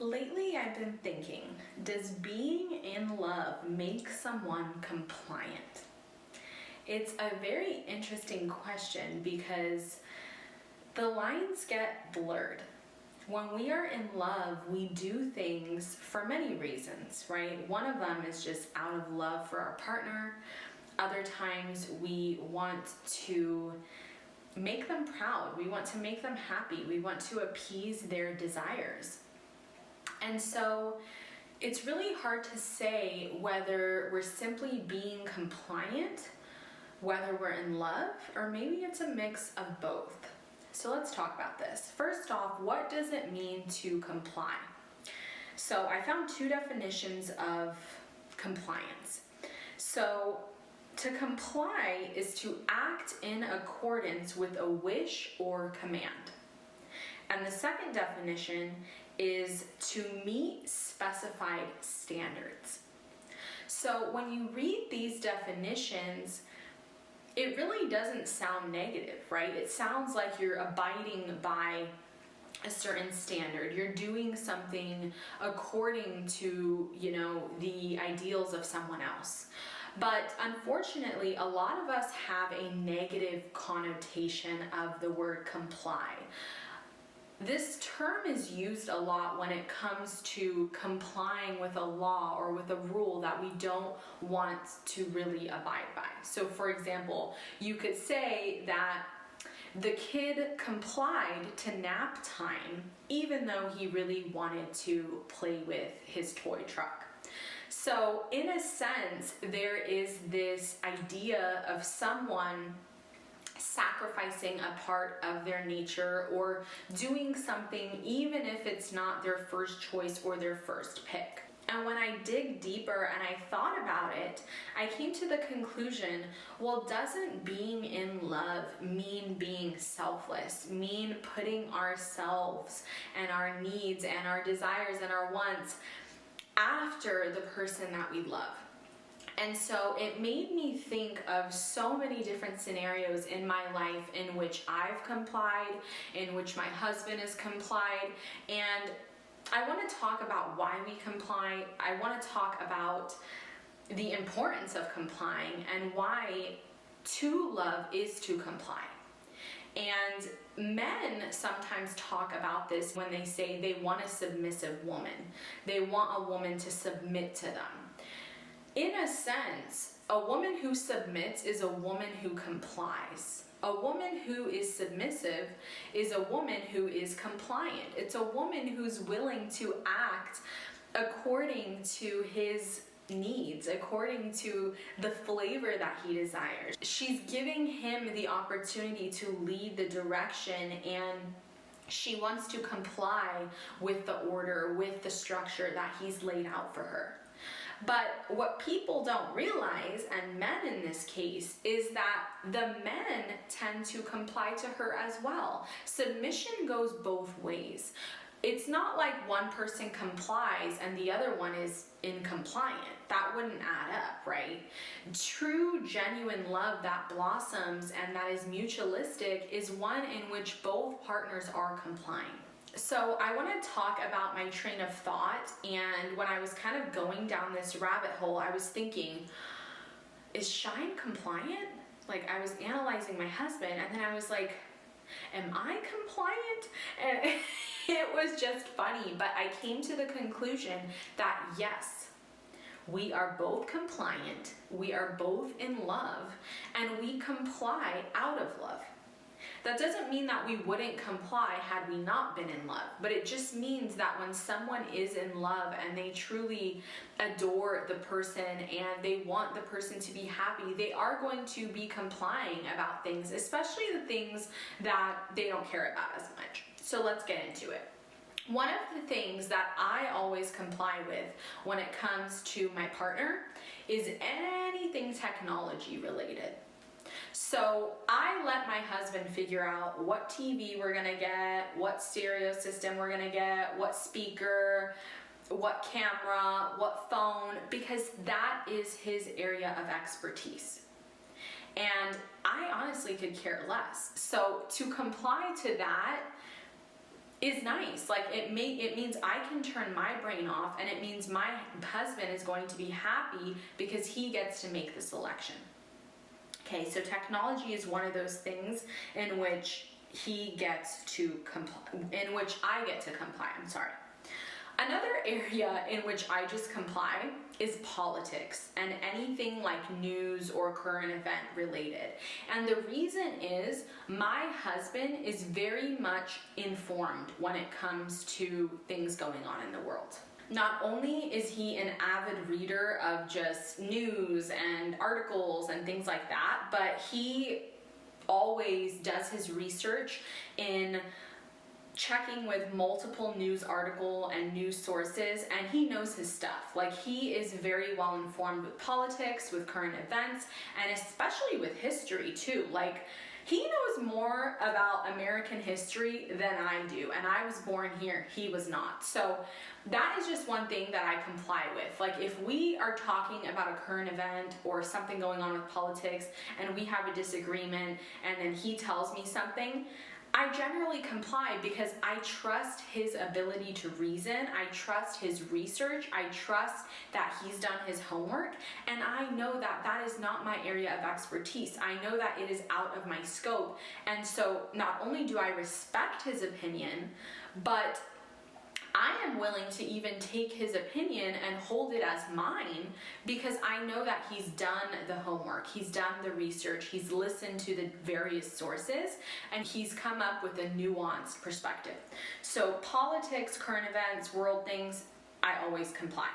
Lately, I've been thinking, does being in love make someone compliant? It's a very interesting question because the lines get blurred. When we are in love, we do things for many reasons, right? One of them is just out of love for our partner. Other times we want to make them proud. We want to make them happy. We want to appease their desires. And so it's really hard to say whether we're simply being compliant, whether we're in love, or maybe it's a mix of both. So let's talk about this. First off, what does it mean to comply? So I found two definitions of compliance. So to comply is to act in accordance with a wish or command. And the second definition is to meet specified standards. So when you read these definitions, it really doesn't sound negative, right? It sounds like you're abiding by a certain standard. You're doing something according to, the ideals of someone else. But unfortunately, a lot of us have a negative connotation of the word comply. This term is used a lot when it comes to complying with a law or with a rule that we don't want to really abide by. So for example, you could say that the kid complied to nap time even though he really wanted to play with his toy truck. So in a sense, there is this idea of someone sacrificing a part of their nature or doing something even if it's not their first choice or their first pick. And when I dig deeper and I thought about it, I came to the conclusion, well, doesn't being in love mean being selfless, mean putting ourselves and our needs and our desires and our wants after the person that we love? And so it made me think of so many different scenarios in my life in which I've complied, in which my husband has complied, and I want to talk about why we comply. I want to talk about the importance of complying and why to love is to comply. And men sometimes talk about this when they say they want a submissive woman. They want a woman to submit to them. In a sense, a woman who submits is a woman who complies. A woman who is submissive is a woman who is compliant. It's a woman who's willing to act according to his needs, according to the flavor that he desires. She's giving him the opportunity to lead the direction, and she wants to comply with the order, with the structure that he's laid out for her. But what people don't realize, and men in this case, is that the men tend to comply to her as well. Submission goes both ways. It's not like one person complies and the other one is incompliant. That wouldn't add up, right? True, genuine love that blossoms and that is mutualistic is one in which both partners are complying. So I want to talk about my train of thought, and when I was kind of going down this rabbit hole, I was thinking, is Shine compliant? Like, I was analyzing my husband, and then I was like, am I compliant? And it was just funny, but I came to the conclusion that yes, we are both compliant, we are both in love, and we comply out of love. That doesn't mean that we wouldn't comply had we not been in love, but it just means that when someone is in love and they truly adore the person and they want the person to be happy, they are going to be complying about things, especially the things that they don't care about as much. So let's get into it. One of the things that I always comply with when it comes to my partner is anything technology related. So I let my husband figure out what TV we're gonna get, what stereo system we're gonna get, what speaker, what camera, what phone, because that is his area of expertise. And I honestly could care less. So to comply to that is nice. Like it means I can turn my brain off, and it means my husband is going to be happy because he gets to make the selection. Okay, so technology is one of those things in which he gets to comply, in which I get to comply. I'm sorry. Another area in which I just comply is politics and anything like news or current event related. And the reason is my husband is very much informed when it comes to things going on in the world. Not only is he an avid reader of just news and articles and things like that, but he always does his research in checking with multiple news article and news sources, and he knows his stuff. Like, he is very well informed with politics, with current events, and especially with history too. Like, he knows more about American history than I do, and I was born here, he was not. So that is just one thing that I comply with. Like, if we are talking about a current event or something going on with politics and we have a disagreement and then he tells me something, I generally comply because I trust his ability to reason, I trust his research, I trust that he's done his homework, and I know that that is not my area of expertise. I know that it is out of my scope, and so not only do I respect his opinion, but I am willing to even take his opinion and hold it as mine because I know that he's done the homework, he's done the research, he's listened to the various sources, and he's come up with a nuanced perspective. So politics, current events, world things, I always comply.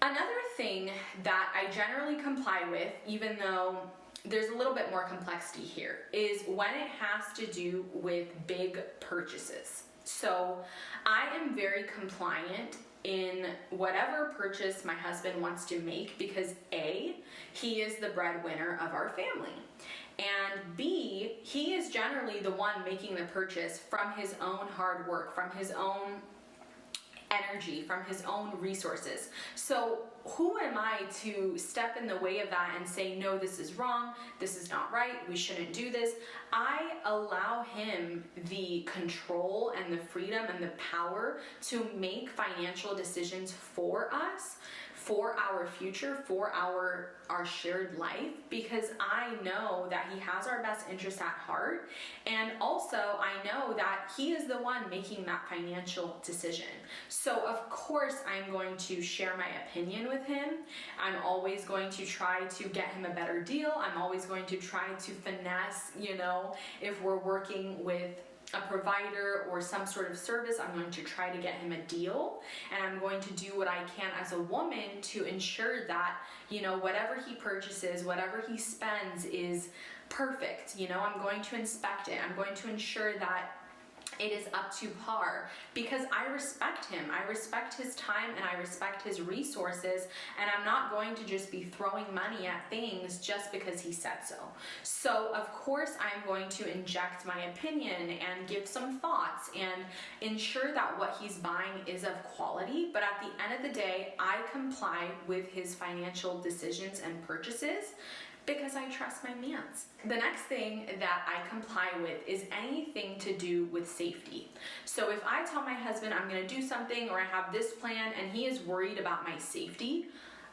Another thing that I generally comply with, even though there's a little bit more complexity here, is when it has to do with big purchases. So I am very compliant in whatever purchase my husband wants to make because A, he is the breadwinner of our family, and B, he is generally the one making the purchase from his own hard work, from his own energy, from his own resources. So who am I to step in the way of that and say, no, this is wrong, this is not right, we shouldn't do this? I allow him the control and the freedom and the power to make financial decisions for us, for our future, for our shared life, because I know that he has our best interest at heart, and also I know that he is the one making that financial decision. So of course I'm going to share my opinion with him. I'm always going to try to get him a better deal. I'm always going to try to finesse, if we're working with a provider or some sort of service, I'm going to try to get him a deal, and I'm going to do what I can as a woman to ensure that, whatever he purchases, whatever he spends is perfect. I'm going to inspect it. I'm going to ensure that it is up to par because I respect him. I respect his time and I respect his resources, and I'm not going to just be throwing money at things just because he said so. So of course I'm going to inject my opinion and give some thoughts and ensure that what he's buying is of quality, but at the end of the day, I comply with his financial decisions and purchases because I trust my mans. The next thing that I comply with is anything to do with safety. So if I tell my husband I'm gonna do something or I have this plan and he is worried about my safety,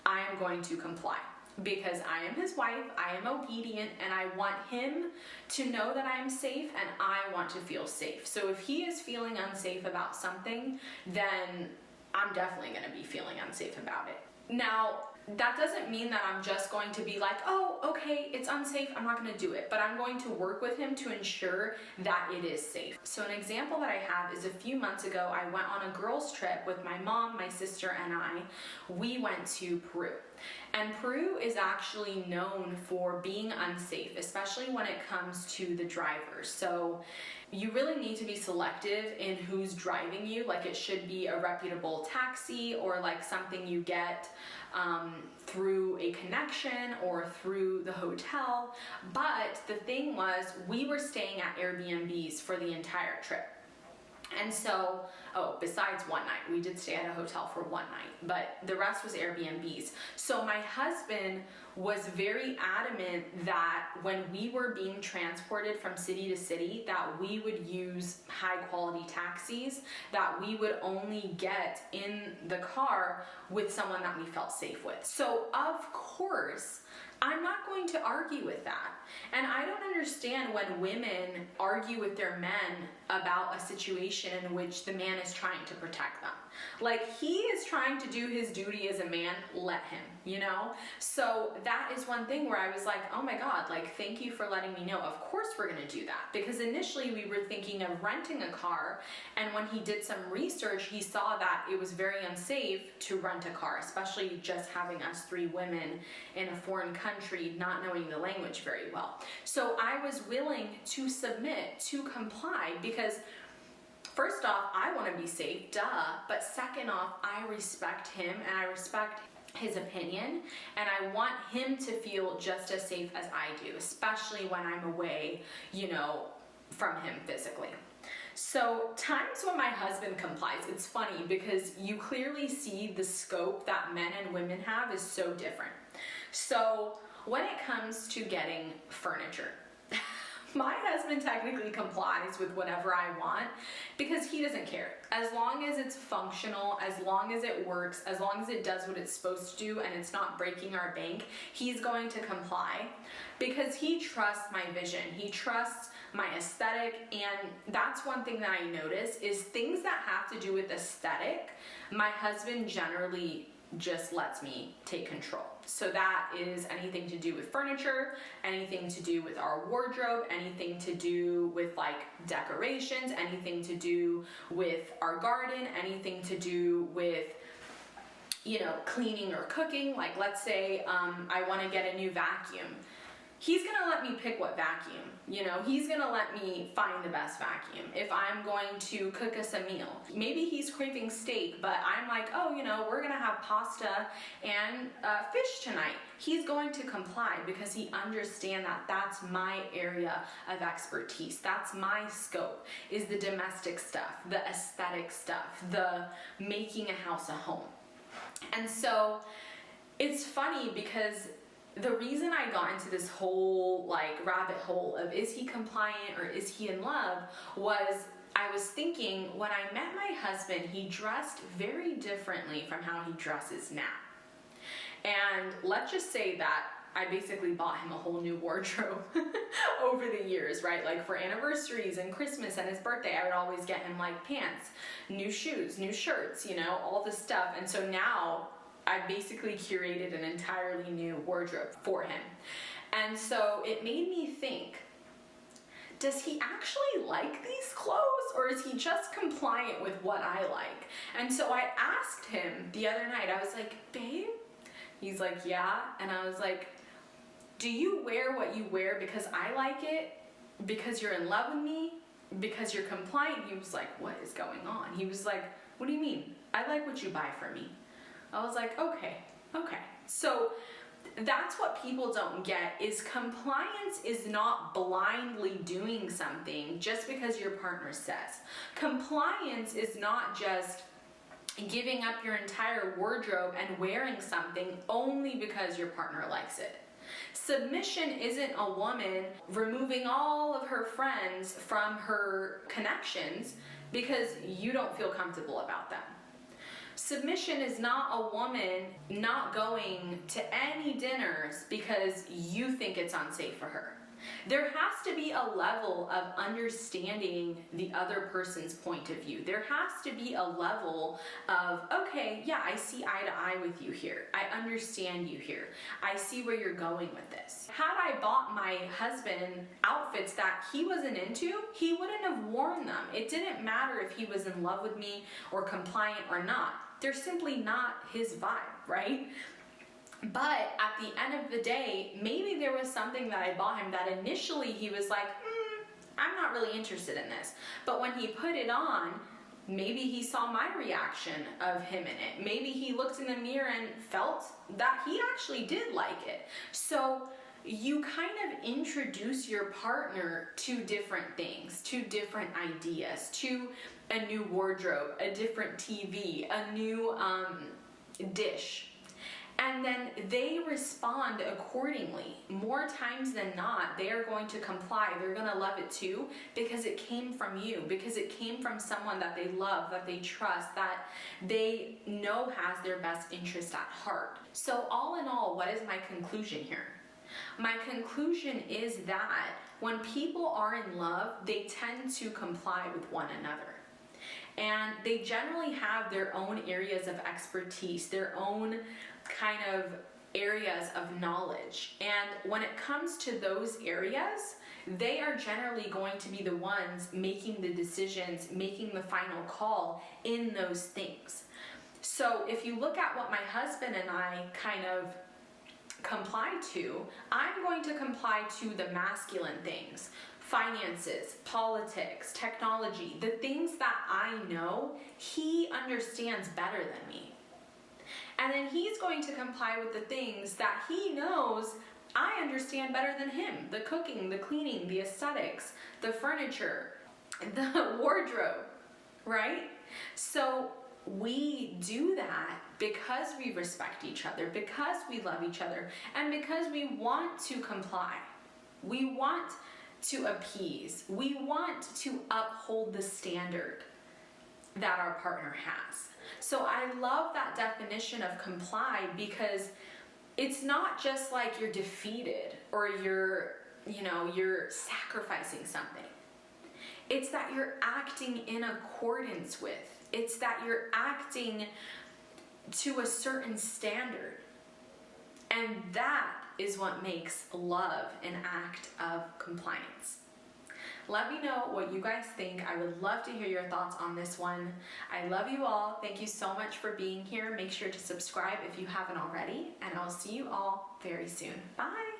I am going to comply because I am his wife, I am obedient, and I want him to know that I am safe and I want to feel safe. So if he is feeling unsafe about something, then I'm definitely gonna be feeling unsafe about it. Now, that doesn't mean that I'm just going to be like, oh, okay, it's unsafe, I'm not going to do it. But I'm going to work with him to ensure that it is safe. So an example that I have is a few months ago, I went on a girls' trip with my mom, my sister, and I. We went to Peru. And Peru is actually known for being unsafe, especially when it comes to the drivers. So you really need to be selective in who's driving you. Like, it should be a reputable taxi or like something you get through a connection or through the hotel. But the thing was, we were staying at Airbnbs for the entire trip. And so besides one night. We did stay at a hotel for one night, but the rest was Airbnbs. So my husband was very adamant that when we were being transported from city to city, that we would use high quality taxis, that we would only get in the car with someone that we felt safe with. So of course, I'm not going to argue with that. And I don't understand when women argue with their men about a situation in which the man is trying to protect them. Like, he is trying to do his duty as a man, let him, you know? So that is one thing where I was like, oh my God, like, thank you for letting me know. Of course we're gonna do that. Because initially we were thinking of renting a car, and when he did some research, he saw that it was very unsafe to rent a car, especially just having us three women in a foreign country, not knowing the language very well. So I was willing to submit, to comply, because first off, I want to be safe, duh. But second off, I respect him and I respect his opinion, and I want him to feel just as safe as I do, especially when I'm away, you know, from him physically. So times when my husband complies, it's funny because you clearly see the scope that men and women have is so different. So when it comes to getting furniture, my husband technically complies with whatever I want because he doesn't care. As long as it's functional, as long as it works, as long as it does what it's supposed to do and it's not breaking our bank, he's going to comply because he trusts my vision. He trusts my aesthetic, and that's one thing that I notice is things that have to do with aesthetic, my husband generally just lets me take control. So that is anything to do with furniture, anything to do with our wardrobe, anything to do with like decorations, anything to do with our garden, anything to do with, you know, cleaning or cooking. Like, let's say I want to get a new vacuum. He's gonna let me pick what vacuum, you know, he's gonna let me find the best vacuum. If I'm going to cook us a meal, maybe he's craving steak, but I'm like, oh, you know, we're gonna have pasta and fish tonight. He's going to comply because he understands that that's my area of expertise. That's my scope, is the domestic stuff, the aesthetic stuff, the making a house a home. And so it's funny because the reason I got into this whole like rabbit hole of is he compliant or is he in love was I was thinking when I met my husband, he dressed very differently from how he dresses now. And let's just say that I basically bought him a whole new wardrobe over the years, right? Like for anniversaries and Christmas and his birthday, I would always get him like pants, new shoes, new shirts, you know, all this stuff. And so now I basically curated an entirely new wardrobe for him. And so it made me think, does he actually like these clothes or is he just compliant with what I like? And so I asked him the other night, I was like, babe? He's like, yeah. And I was like, do you wear what you wear because I like it? Because you're in love with me? Because you're compliant? He was like, what is going on? He was like, what do you mean? I like what you buy for me. I was like, okay. So that's what people don't get is compliance is not blindly doing something just because your partner says. Compliance is not just giving up your entire wardrobe and wearing something only because your partner likes it. Submission isn't a woman removing all of her friends from her connections because you don't feel comfortable about them. Submission is not a woman not going to any dinners because you think it's unsafe for her. There has to be a level of understanding the other person's point of view. There has to be a level of, okay, yeah, I see eye to eye with you here. I understand you here. I see where you're going with this. Had I bought my husband outfits that he wasn't into, he wouldn't have worn them. It didn't matter if he was in love with me or compliant or not. They're simply not his vibe, right? But at the end of the day, maybe there was something that I bought him that initially he was like, I'm not really interested in this. But when he put it on, maybe he saw my reaction of him in it. Maybe he looked in the mirror and felt that he actually did like it. So you kind of introduce your partner to different things, to different ideas, to a new wardrobe, a different TV, a new dish. And then they respond accordingly. More times than not, they are going to comply. They're going to love it too, because it came from you, because it came from someone that they love, that they trust, that they know has their best interest at heart. So all in all, what is my conclusion here? My conclusion is that when people are in love, they tend to comply with one another. And they generally have their own areas of expertise, their own kind of areas of knowledge. And when it comes to those areas, they are generally going to be the ones making the decisions, making the final call in those things. So if you look at what my husband and I kind of comply to, I'm going to comply to the masculine things. Finances, politics, technology, the things that I know he understands better than me. And then he's going to comply with the things that he knows I understand better than him. The cooking, the cleaning, the aesthetics, the furniture, the wardrobe, right? So we do that because we respect each other, because we love each other, and because we want to comply. We want to appease. We want to uphold the standard that our partner has. So I love that definition of comply, because it's not just like you're defeated or you're sacrificing something. It's that you're acting in accordance with. It's that you're acting to a certain standard. And that is what makes love an act of compliance. Let me know what you guys think. I would love to hear your thoughts on this one. I love you all. Thank you so much for being here. Make sure to subscribe if you haven't already, and I'll see you all very soon. Bye.